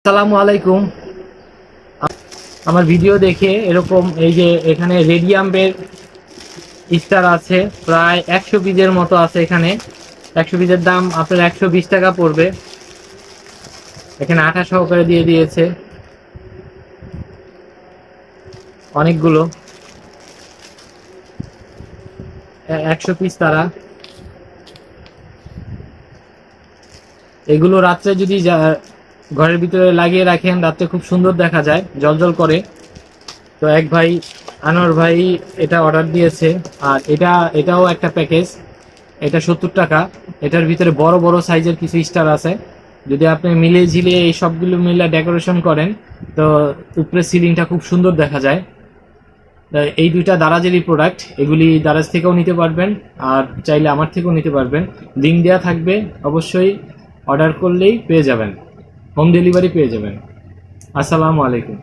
আসসালামু আলাইকুম। আমার ভিডিও দেখে এরকম এই যে এখানে রেডিয়ামের স্টার আছে প্রায় 100 পিসের মতো আছে। এখানে 100 পিসের দাম আপনার 120 টাকা পড়বে। এখানে আঠা সহকারে দিয়ে দিয়েছে অনেকগুলো 100 পিস। তারা এগুলো রাত্রে যদি ঘরের ভিতরে লাগিয়ে রাখেন রাত্রে খুব সুন্দর দেখা যায়, জলজল করে। তো এক ভাই আনোয়ার ভাই এটা অর্ডার দিয়েছে। আর এটাও একটা প্যাকেজ, এটা 70 টাকা। এটার ভিতরে বড় বড় সাইজের কিছু স্টার আছে। যদি আপনি মিলে ঝিলে এই সবগুলো মিলে ডেকোরেশন করেন তো উপরে সিলিংটা খুব সুন্দর দেখা যায়। এই দুইটা দারাজেরই প্রোডাক্ট, এগুলি দারাজ থেকেও নিতে পারবেন আর চাইলে আমার থেকেও নিতে পারবেন। লিঙ্ক দেওয়া থাকবে, অবশ্যই অর্ডার করলেই পেয়ে যাবেন, হোম ডেলিভারি পেয়ে যাবেন। আসসালামু আলাইকুম।